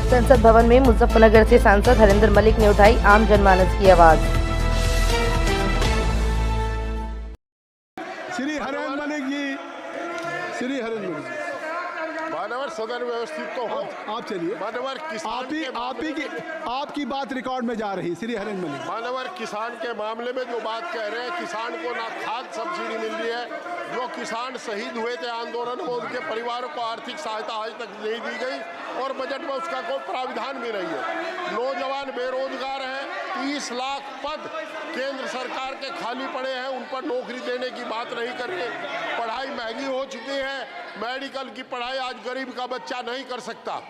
संसद भवन में मुजफ्फरनगर से सांसद हरिंदर मलिक ने उठाई आम जनमानस की आवाज। श्री हरिंदर मलिक जी, श्री हरिंदर मलिक जी, मानवर सदन व्यवस्थित तो हो। आप चलिए। मानवर किसान आपकी बात रिकॉर्ड में जा रही। श्री हरिंदर मलिक, मानवर किसान के मामले में जो बात कह रहे हैं, किसान को ना खाद सब्सिडी मिल रही है, जो किसान शहीद हुए थे आंदोलन में उनके परिवारों को आर्थिक सहायता आज तक नहीं दी गई और बजट में उसका कोई प्राविधान भी नहीं है। नौजवान बेरोजगार हैं, 30 लाख पद केंद्र सरकार के खाली पड़े हैं, उन पर नौकरी देने की बात नहीं कर रहे। पढ़ाई महंगी हो चुकी है, मेडिकल की पढ़ाई आज गरीब का बच्चा नहीं कर सकता,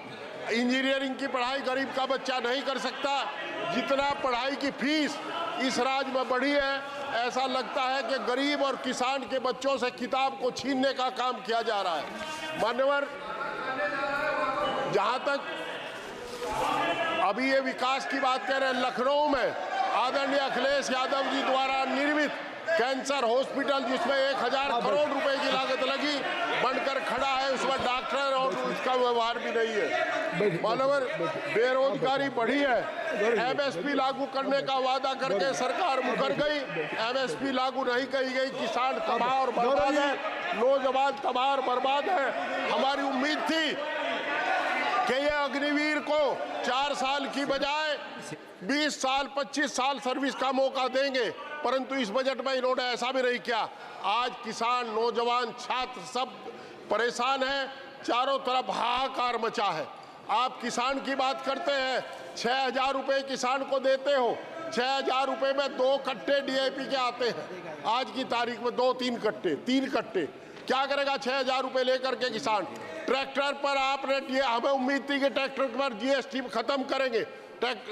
इंजीनियरिंग की पढ़ाई गरीब का बच्चा नहीं कर सकता। जितना पढ़ाई की फीस इस राज्य में बढ़ी है, ऐसा लगता है कि गरीब और किसान के बच्चों से किताब को छीनने का काम किया जा रहा है। मान्यवर, जहां तक अभी ये विकास की बात कर रहे हैं, लखनऊ में आदरणीय अखिलेश यादव जी द्वारा निर्मित कैंसर हॉस्पिटल, जिसमें 1000 करोड़ रुपए की लागत लगी, बनकर खड़ा है, उसमें डॉक्टर और उसका व्यवहार भी नहीं है। मानवर, बेरोजगारी बढ़ी है, एमएसपी लागू करने का वादा करके सरकार मुकर गई, एमएसपी लागू नहीं की गई, किसान तबाह और बर्बाद है, नौजवान तबाह और बर्बाद है। हमारी उम्मीद थी कि ये अग्निवीर को 4 साल की बजाय 20 साल 25 साल सर्विस का मौका देंगे, परंतु इस बजट में इन्होंने ऐसा भी नहीं किया। आज किसान, नौजवान, छात्र सब परेशान हैं, चारों तरफ हाहाकार मचा है। आप किसान की बात करते हैं, 6000 रुपए किसान को देते हो, 6000 रुपए में 2 कट्टे डीएपी के आते हैं। आज की तारीख में 2-3 कट्टे, 3 कट्टे, क्या करेगा 6000 रुपए लेकर के किसान? ट्रैक्टर पर आपने, हमें उम्मीद थी कि ट्रैक्टर पर जीएसटी खत्म करेंगे,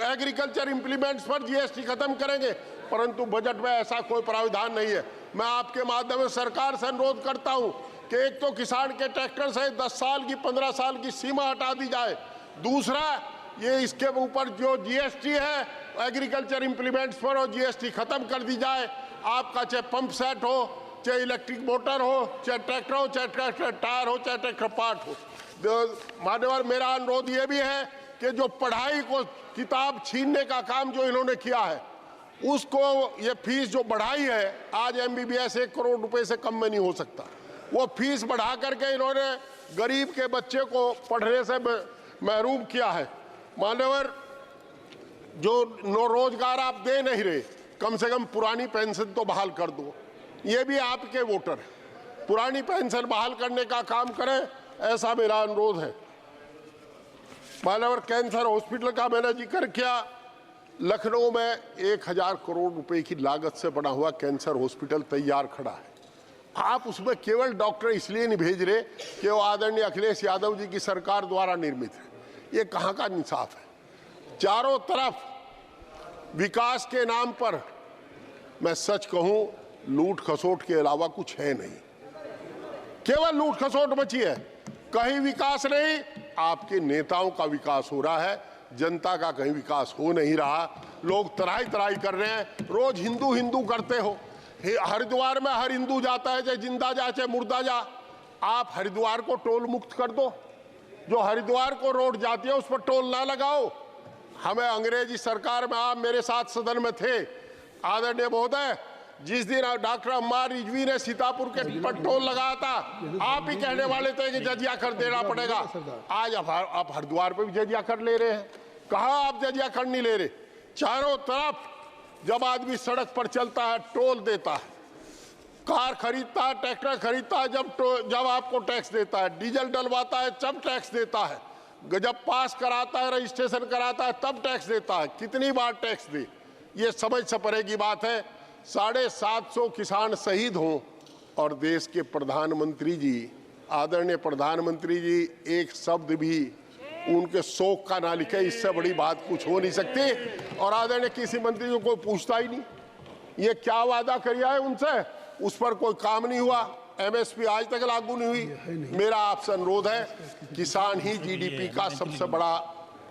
एग्रीकल्चर इंप्लीमेंट्स पर जीएसटी खत्म करेंगे, परंतु बजट में ऐसा कोई प्राविधान नहीं है। मैं आपके माध्यम से सरकार से अनुरोध करता हूं कि एक तो किसान के ट्रैक्टर से 10 साल की 15 साल की सीमा हटा दी जाए, दूसरा ये इसके ऊपर जो जीएसटी है एग्रीकल्चर इंप्लीमेंट्स पर और जीएसटी खत्म कर दी जाए। आपका चाहे पंप सेट हो, चाहे इलेक्ट्रिक मोटर हो, चाहे ट्रैक्टर हो, चाहे ट्रैक्टर टायर हो, चाहे ट्रैक्टर पार्ट हो। मान्यवर, मेरा अनुरोध ये भी है कि जो पढ़ाई को किताब छीनने का काम जो इन्होंने किया है, उसको ये फीस जो बढ़ाई है, आज एमबीबीएस 1 करोड़ रुपए से कम में नहीं हो सकता, वो फीस बढ़ा करके इन्होंने गरीब के बच्चे को पढ़ने से महरूम किया है। मान्यवर, जो रोजगार आप दे नहीं रहे, कम से कम पुरानी पेंशन तो बहाल कर दो, ये भी आपके वोटर है, पुरानी पेंशन बहाल करने का काम करें, ऐसा मेरा अनुरोध है। मान्यवर, कैंसर हॉस्पिटल का मैंने जिक्र किया, लखनऊ में 1000 करोड़ रुपए की लागत से बना हुआ कैंसर हॉस्पिटल तैयार खड़ा है। आप उसमें केवल डॉक्टर इसलिए नहीं भेज रहे कि वो आदरणीय अखिलेश यादव जी की सरकार द्वारा निर्मित है। ये कहाँ का इंसाफ है? चारों तरफ विकास के नाम पर, मैं सच कहूं, लूट खसोट के अलावा कुछ है नहीं, केवल लूट खसोट बची है, कहीं विकास नहीं। आपके नेताओं का विकास हो रहा है, जनता का कहीं विकास हो नहीं रहा। लोग तराई तराई कर रहे हैं, रोज हिंदू हिंदू करते हो। हरिद्वार में हर हिंदू जाता है, चाहे जिंदा जा चाहे मुर्दा जा। आप हरिद्वार को टोल मुक्त कर दो, जो हरिद्वार को रोड जाती है उस पर टोल ना लगाओ। हमें अंग्रेजी सरकार में, आप मेरे साथ सदन में थे आदरणीय महोदय, जिस दिन डॉक्टर अम्मार रिजवी ने सीतापुर के पर टोल लगाया था, आप ही कहने वाले थे कि जजिया कर देना पड़ेगा। आज आप हरिद्वार पे भी जजिया कर ले रहे हैं। कहाँ आप जजिया कर नहीं ले रहे? चारों तरफ जब आदमी सड़क पर चलता है टोल देता है, कार खरीदता है, ट्रैक्टर खरीदता है, जब आपको टैक्स देता है, डीजल डलवाता है तब टैक्स देता है, जब पास कराता है, रजिस्ट्रेशन कराता है तब टैक्स देता है। कितनी बार टैक्स दे? ये समझ से परे की बात है। 750 किसान शहीद हों और देश के प्रधानमंत्री जी, आदरणीय प्रधानमंत्री जी, एक शब्द भी उनके शोक का ना लिखे, इससे बड़ी बात कुछ हो नहीं सकती। और आदरणीय किसी मंत्री को कोई पूछता ही नहीं, ये क्या वादा किया है उनसे, उस पर कोई काम नहीं हुआ। एमएसपी आज तक लागू नहीं हुई। मेरा आपसे अनुरोध है, किसान ही जीडीपी का सबसे बड़ा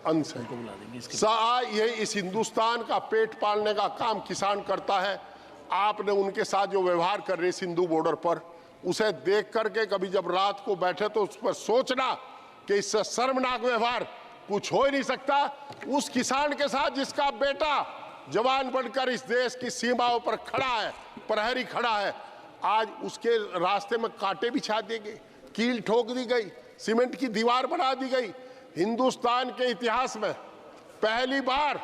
अंश है। ये इस हिंदुस्तान का पेट पालने का काम किसान करता है। आपने उनके साथ जो व्यवहार कर रहे सिंधु बॉर्डर पर, उसे देख करके कभी जब रात को बैठे तो उस पर सोचना कि इससे शर्मनाक व्यवहार कुछ हो ही नहीं सकता। उस किसान के साथ जिसका बेटा जवान बनकर इस देश की सीमाओं पर खड़ा है, प्रहरी खड़ा है, आज उसके रास्ते में कांटे बिछा दिए गए, कील ठोक दी गई, सीमेंट की दीवार बना दी गई। हिंदुस्तान के इतिहास में पहली बार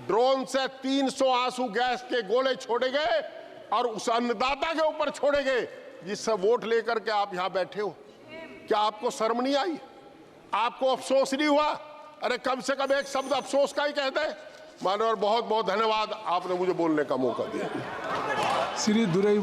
ड्रोन से 300 आंसू गैस के गोले छोड़े गए और उस अन्नदाता के ऊपर छोड़े गए जिससे वोट लेकर के आप यहां बैठे हो। क्या आपको शर्म नहीं आई? आपको अफसोस नहीं हुआ? अरे कम से कम एक शब्द अफसोस का ही कहते हैं। माननीय, बहुत बहुत धन्यवाद, आपने मुझे बोलने का मौका दिया। श्री दुरई